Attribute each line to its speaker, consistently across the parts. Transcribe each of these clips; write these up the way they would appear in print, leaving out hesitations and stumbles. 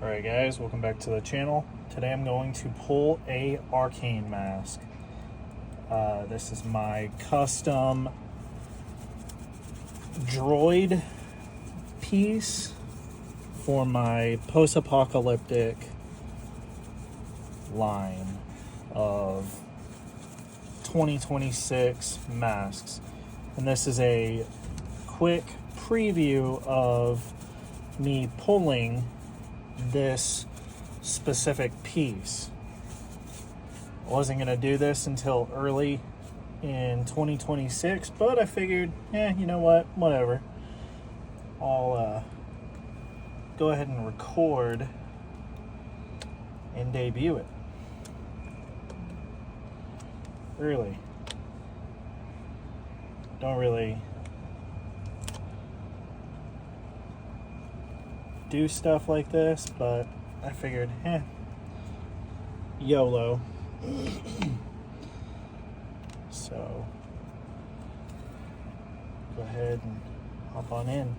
Speaker 1: Alright guys, welcome back to the channel. Today I'm going to pull a Arcane mask. This is my custom Droid piece for my Post-Apocalyptic line of 2026 masks. And this is a quick preview of me pulling this specific piece. I wasn't going to do this until early in 2026, but I figured, you know what, whatever. I'll go ahead and record and debut it early. Don't really do stuff like this, but I figured, YOLO. So go ahead and hop on in.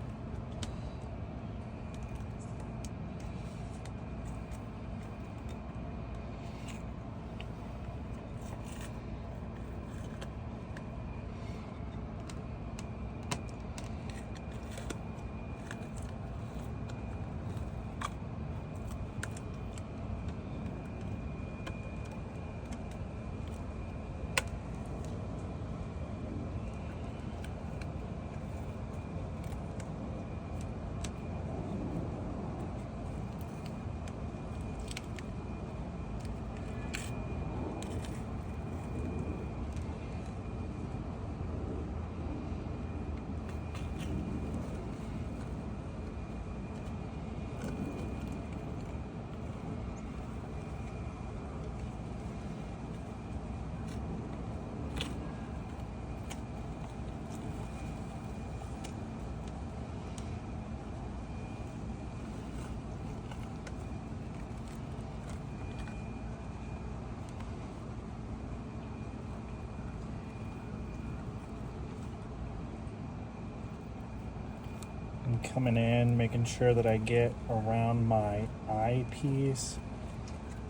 Speaker 1: I'm coming in, making sure that I get around my eyepiece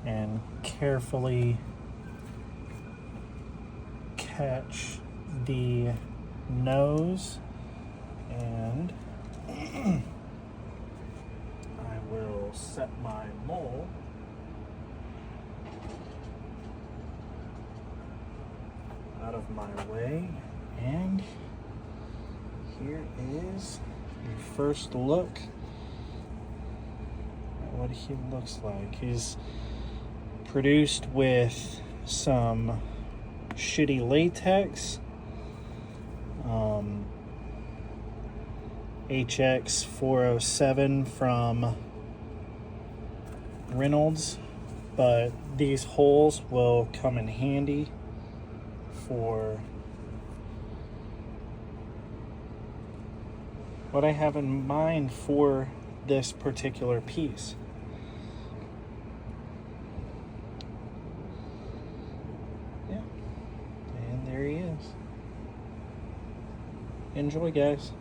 Speaker 1: and carefully catch the nose, and I will set my mole out of my way, and here is the first look at what he looks like. He's produced with some shitty latex, HX47 from Reynolds, but these holes will come in handy for what I have in mind for this particular piece. Yeah, and there he is. Enjoy, guys.